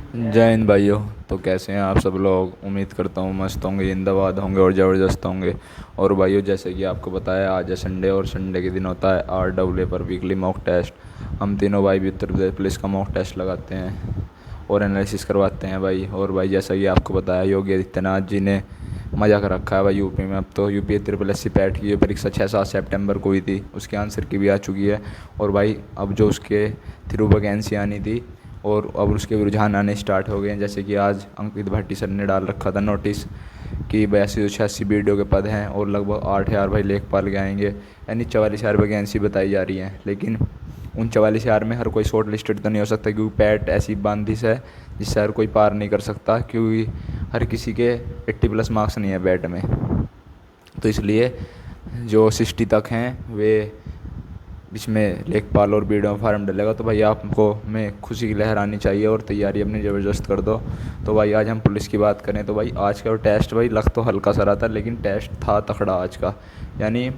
जय हिंद भाइयों। तो कैसे हैं आप सब लोग? उम्मीद करता हूँ मस्त होंगे, जिंदाबाद होंगे और ज़बरदस्त होंगे। और भाइयों, जैसे कि आपको बताया, आज है संडे और संडे के दिन होता है RAA पर वीकली मॉक टेस्ट। हम तीनों भाई भी उत्तर प्रदेश पुलिस का मॉक टेस्ट लगाते हैं और एनालिसिस करवाते हैं भाई। और भाई, जैसा कि आपको बताया, योगी आदित्यनाथ जी ने मजा कर रखा है भाई यूपी में। अब तो यूपी SSC पैट की जो परीक्षा 6-7 सितंबर को हुई थी, उसके आंसर की भी आ चुकी है। और भाई, अब जो उसके थ्रू वैकेंसी आनी थी और अब उसके रुझान आने स्टार्ट हो गए हैं। जैसे कि आज अंकित भाटी सर ने डाल रखा था नोटिस कि 8286 BDO के पद हैं और लगभग 8,000 भाई लेखपाल के आएंगे, यानी 44,000 वैकेंसी बताई जा रही हैं। लेकिन उन 44,000 में हर कोई शॉर्ट लिस्टेड तो नहीं हो सकता, क्योंकि पैट ऐसी बंदिश है जिससे हर कोई पार नहीं कर सकता, क्योंकि हर किसी के 80+ मार्क्स नहीं है पैट में। तो इसलिए जो 60 तक हैं वे, इसमें लेखपाल और BDO में फार्म डलेगा। तो भाई, आपको में खुशी की लहर आनी चाहिए और तैयारी अपनी ज़बरदस्त कर दो। तो भाई, आज हम पुलिस की बात करें तो भाई, आज का टेस्ट भाई लग तो हल्का सा रहा था, लेकिन टेस्ट था तकड़ा आज का। यानी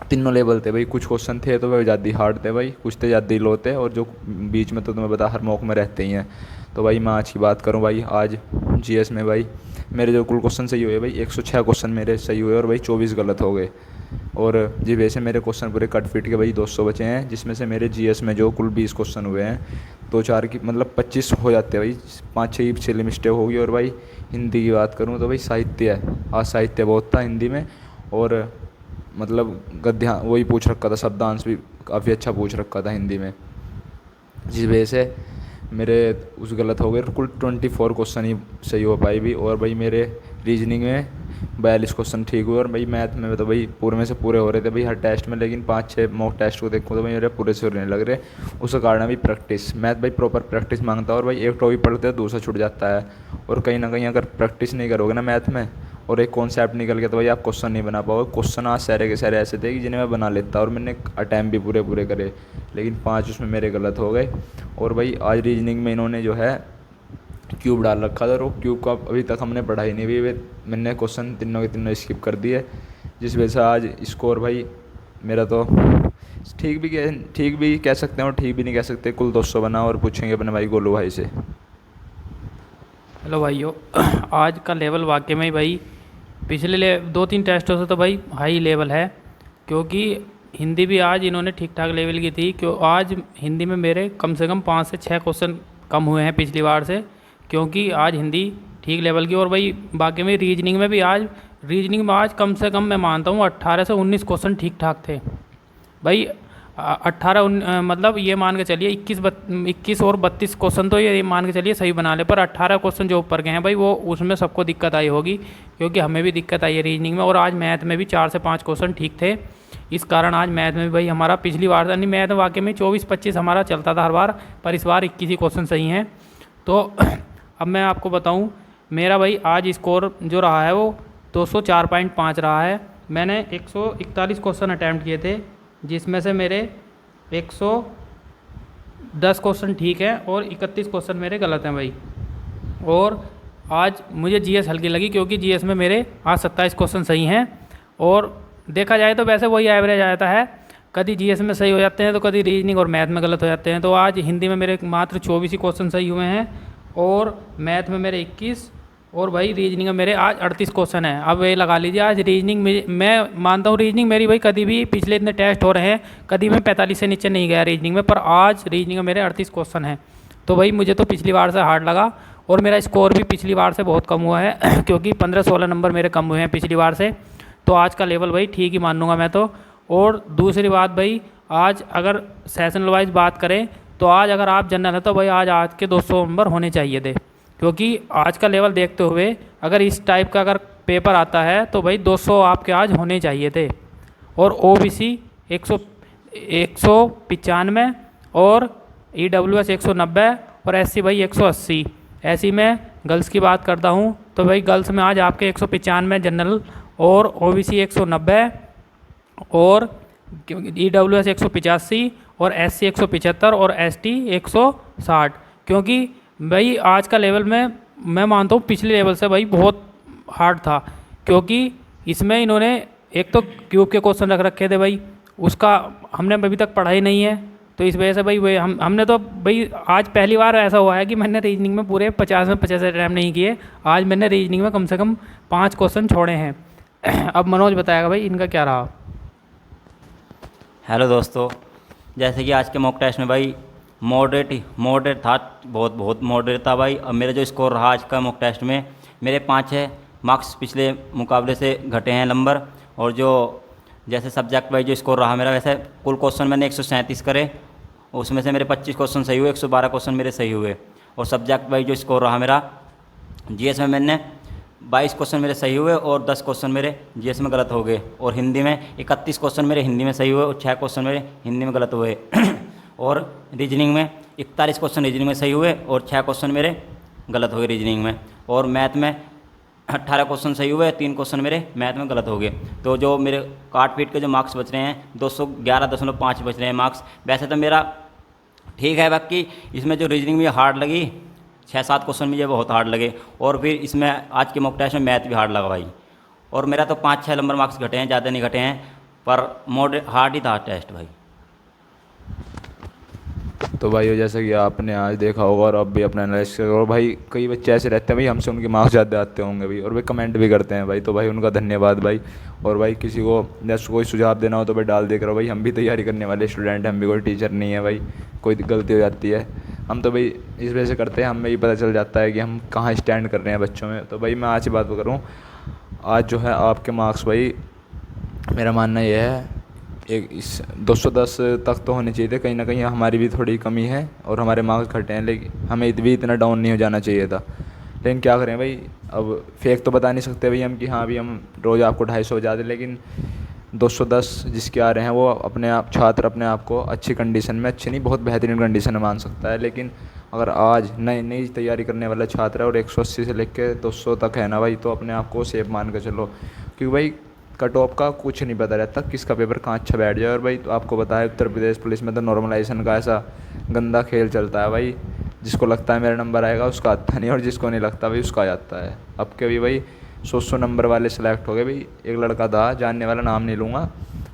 तीनों लेवल थे भाई। कुछ क्वेश्चन थे तो वह ज़्यादा हार्ड थे भाई, कुछ थे ज़्यादा लो थे, और जो बीच में तो तुम्हें पता हर मौके में रहते ही हैं। तो भाई, मैं आज की बात करूं भाई, आज GS में भाई मेरे जो कुल क्वेश्चन सही हुए भाई, 106 क्वेश्चन मेरे सही हुए और भाई 24 गलत हो गए। और जी वैसे मेरे क्वेश्चन पूरे कट फिट के भाई 200 बचे हैं, जिसमें से मेरे GS में जो कुल 20 क्वेश्चन हुए हैं, दो चार की मतलब 25 हो जाते हैं भाई, 5-6 सिली मिस्टेक होगी। और भाई, हिंदी की बात करूँ तो भाई साहित्य है, आज साहित्य बहुत था हिंदी में। और मतलब गद्य वही पूछ रखा था, शब्दांश भी काफ़ी अच्छा पूछ रखा था हिंदी में, जिस वजह से मेरे उस गलत हो गए। कुल 24 क्वेश्चन ही सही हो पाई भी। और भाई, मेरे रीजनिंग में 42 क्वेश्चन ठीक हुए। और भाई, मैथ में तो भाई पूरे में से पूरे हो रहे थे भाई हर टेस्ट में, लेकिन 5-6 मॉक टेस्ट को देखूँ तो भाई मेरे पूरे से होने लग रहे। उसका कारण है भाई प्रैक्टिस। मैथ भाई प्रॉपर प्रैक्टिस मांगता है, और भाई एक टॉपिक पढ़ते हैं दूसरा छूट जाता है। और कहीं ना कहीं अगर प्रैक्टिस नहीं करोगे ना मैथ में, और एक कॉन्सेप्ट निकल गया, तो भाई आप क्वेश्चन नहीं बना पाओगे। क्वेश्चन आज सारे के सारे ऐसे थे कि जिन्हें मैं बना लेता, और मैंने अटैम्प्ट भी पूरे पूरे करे, लेकिन 5 उसमें मेरे गलत हो गए। और भाई, आज रीजनिंग में इन्होंने जो है क्यूब डाल रखा था, और वो क्यूब का अभी तक हमने पढ़ाई नहीं हुई। मैंने क्वेश्चन तीनों के तीनों स्किप कर दिए, जिस वजह से आज स्कोर भाई मेरा तो ठीक भी कह सकते हैं और ठीक भी नहीं कह सकते। कुल 200 बना। और पूछेंगे अपने भाई गोलू भाई से। हेलो भाइयों। आज का लेवल वाकई में ही भाई पिछले 2-3 टेस्टों से तो भाई हाई लेवल है, क्योंकि हिंदी भी आज इन्होंने ठीक ठाक लेवल की थी। क्यों आज हिंदी में मेरे कम से कम 5 से 6 क्वेश्चन कम हुए हैं पिछली बार से, क्योंकि आज हिंदी ठीक लेवल की। और भाई बाकी में रीजनिंग में आज कम से कम मैं मानता हूँ 18 से 19 क्वेश्चन ठीक ठाक थे भाई। 18 मतलब ये मान के चलिए 21 और 32 क्वेश्चन तो ये मान के चलिए सही बना ले, पर 18 क्वेश्चन जो ऊपर के हैं भाई, वो उसमें सबको दिक्कत आई होगी, क्योंकि हमें भी दिक्कत आई है रीजनिंग में। और आज मैथ में भी 4 से 5 क्वेश्चन ठीक थे। इस कारण आज मैथ में भी भाई हमारा पिछली बार नहीं, मैथ वाकई में 24-25 हमारा चलता था हर बार, पर इस बार 21 ही क्वेश्चन सही हैं। तो अब मैं आपको बताऊँ, मेरा भाई आज स्कोर जो रहा है वो 204.5 रहा है। मैंने 141 क्वेश्चन अटैम्प्ट किए थे, जिसमें से मेरे 110 क्वेश्चन ठीक हैं और 31 क्वेश्चन मेरे गलत हैं भाई। और आज मुझे GS हल्की लगी, क्योंकि GS में मेरे आज 27 क्वेश्चन सही हैं। और देखा जाए तो वैसे वही एवरेज आता है, कभी GS में सही हो जाते हैं तो कभी रीजनिंग और मैथ में गलत हो जाते हैं। तो आज हिंदी में मेरे मात्र 24 ही क्वेश्चन सही हुए हैं, और मैथ में मेरे 21, और भाई रीजनिंग में मेरे आज 38 क्वेश्चन है। अब ये लगा लीजिए, आज रीजनिंग में मैं मानता हूँ रीजनिंग मेरी भाई कभी भी पिछले इतने टेस्ट हो रहे हैं कभी मैं 45 से नीचे नहीं गया रीजनिंग में, पर आज रीजनिंग में मेरे 38 क्वेश्चन हैं। तो भाई मुझे तो पिछली बार से हार्ड लगा, और मेरा स्कोर भी पिछली बार से बहुत कम हुआ है क्योंकि 15-16 नंबर मेरे कम हुए हैं पिछली बार से। तो आज का लेवल भाई ठीक ही मानूंगा मैं तो। और दूसरी बात भाई, आज अगर सेशनल वाइज बात करें तो आज अगर आप जनरल है तो भाई आज के 200 नंबर होने चाहिए थे, क्योंकि आज का लेवल देखते हुए अगर इस टाइप का अगर पेपर आता है तो भाई 200 आपके आज होने चाहिए थे। और OBC 195 और EWS 190 और SC भाई 180। ऐसी में गर्ल्स की बात करता हूँ तो भाई गर्ल्स में आज आपके 195 जनरल, और OBC 190, और EWS 185, और SC 175, और ST 160। क्योंकि भाई आज का लेवल में मैं मानता हूँ पिछले लेवल से भाई बहुत हार्ड था, क्योंकि इसमें इन्होंने एक तो क्यूब के क्वेश्चन रख रखे थे भाई, उसका हमने अभी तक पढ़ा ही नहीं है। तो इस वजह से भाई वही हमने तो भाई आज पहली बार ऐसा हुआ है कि मैंने रीजनिंग में पूरे 50 में 50 अटैम्प्ट नहीं किए। आज मैंने रीजनिंग में कम से कम 5 क्वेश्चन छोड़े हैं। अब मनोज बताएगा भाई इनका क्या रहा। हेलो दोस्तों, जैसे कि आज के मॉक टेस्ट में भाई मॉडरेट था, बहुत मॉडरेट था भाई। अब मेरा जो स्कोर रहा आज का मॉक टेस्ट में, मेरे 5-6 मार्क्स पिछले मुकाबले से घटे हैं नंबर। और जो जैसे सब्जेक्ट वाइज जो स्कोर रहा मेरा, वैसे कुल क्वेश्चन मैंने 137 करे, उसमें से मेरे 25 क्वेश्चन सही हुए, 112 क्वेश्चन मेरे सही हुए। और सब्जेक्ट वाइज जो स्कोर रहा मेरा, जीएस में मैंने 22 क्वेश्चन मेरे सही हुए और 10 क्वेश्चन मेरे जीएस में गलत हो गए। और हिंदी में 31 क्वेश्चन मेरे हिंदी में सही हुए और 6 क्वेश्चन मेरे हिंदी में गलत हुए। और रीजनिंग में 41 क्वेश्चन रीजनिंग में सही हुए और 6 क्वेश्चन मेरे गलत हो गए रीजनिंग में। और मैथ में 18 क्वेश्चन सही हुए, 3 क्वेश्चन मेरे मैथ में गलत हो गए। तो जो मेरे काट पीट के जो मार्क्स बच रहे हैं 211.5 बच रहे हैं मार्क्स। वैसे तो मेरा ठीक है, बाकी इसमें जो रीजनिंग में हार्ड लगी 6-7 क्वेश्चन मुझे बहुत हार्ड लगे। और फिर इसमें आज के मॉक टेस्ट में मैथ भी हार्ड लगा भाई। और मेरा तो 5-6 नंबर मार्क्स घटे हैं, ज़्यादा नहीं घटे हैं, पर हार्ड ही था टेस्ट भाई। तो भाई जैसा कि आपने आज देखा होगा और अब भी अपना एनालिसिस करो भाई, कई बच्चे ऐसे रहते हैं भाई हमसे उनके मार्क्स ज़्यादा आते होंगे भाई, और वे कमेंट भी करते हैं भाई, तो भाई उनका धन्यवाद भाई। और भाई किसी को जैसे कोई सुझाव देना हो तो भाई डाल दे करो भाई, हम भी तैयारी करने वाले स्टूडेंट हैं, हम भी कोई टीचर नहीं है भाई, कोई गलती हो जाती है हम तो भाई इस वजह से करते हैं, हमें ये पता चल जाता है कि हम कहाँ स्टैंड कर रहे हैं बच्चों में। तो भाई मैं आज की बात करूँ, आज जो है आपके मार्क्स भाई मेरा मानना यह है एक 210 तक तो होने चाहिए थे, कहीं ना कहीं हमारी भी थोड़ी कमी है और हमारे मार्क्स घटे हैं, लेकिन हमें भी इतना डाउन नहीं हो जाना चाहिए था। लेकिन क्या करें भाई, अब फेक तो बता नहीं सकते भाई हम कि हाँ भी हम रोज़ आपको 250 हो जाते, लेकिन 210 जिसके आ रहे हैं वो अपने आप छात्र अपने आप को अच्छी कंडीशन में, अच्छी नहीं बहुत बेहतरीन कंडीशन में मान सकता है। लेकिन अगर आज नई तैयारी करने वाला छात्र है और 180 से लेकर 200 तक है ना भाई, तो अपने आप को सेफ मान कर चलो, क्योंकि भाई कट ऑफ का कुछ नहीं पता रहता किसका पेपर कहाँ अच्छा बैठ जाए। और भाई तो आपको बताया उत्तर प्रदेश पुलिस में तो नॉर्मलाइजेशन का ऐसा गंदा खेल चलता है भाई, जिसको लगता है मेरा नंबर आएगा उसका आता नहीं, और जिसको नहीं लगता भाई उसका आ जाता है। अब के भी भाई 100 नंबर वाले सेलेक्ट हो गए भाई। एक लड़का था जानने वाला, नाम नहीं लूँगा,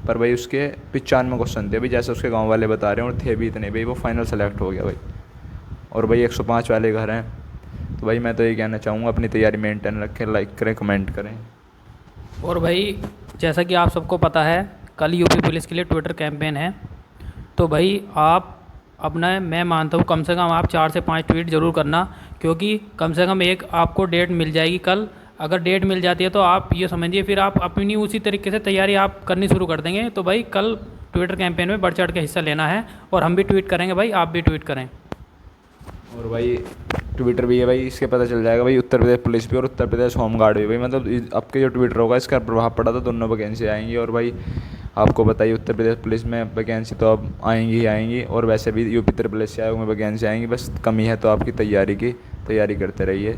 पर भाई उसके 95 क्वेश्चन थे भाई, जैसे उसके गाँव वाले बता रहे हैं, और थे भी इतने भाई, वो फाइनल सेलेक्ट हो गया भाई। और भाई 105 वाले घर हैं। तो भाई मैं तो ये कहना चाहूँगा अपनी तैयारी मेंटेन रखें, लाइक करें, कमेंट करें। और भाई जैसा कि आप सबको पता है कल यूपी पुलिस के लिए ट्विटर कैंपेन है, तो भाई आप अपना मैं मानता हूँ कम से कम आप 4 से 5 ट्वीट ज़रूर करना, क्योंकि कम से कम एक आपको डेट मिल जाएगी कल। अगर डेट मिल जाती है तो आप ये समझिए फिर आप अपनी उसी तरीके से तैयारी आप करनी शुरू कर देंगे। तो भाई कल ट्विटर कैंपेन में बढ़ चढ़ के हिस्सा लेना है, और हम भी ट्वीट करेंगे भाई, आप भी ट्वीट करें। और भाई ट्विटर भी है भाई, इसके पता चल जाएगा भाई उत्तर प्रदेश पुलिस भी और उत्तर प्रदेश होम गार्ड भी भाई, मतलब आपके जो ट्विटर होगा इसका प्रभाव पड़ा तो दोनों वैकेंसी आएंगी। और भाई आपको बताइए उत्तर प्रदेश पुलिस में वैकेंसी तो अब आएंगी ही आएंगी, और वैसे भी यूपी उत्तर प्रदेश से आयोग में वैकेंसी आएंगी, बस कमी है तो आपकी तैयारी करते रहिए।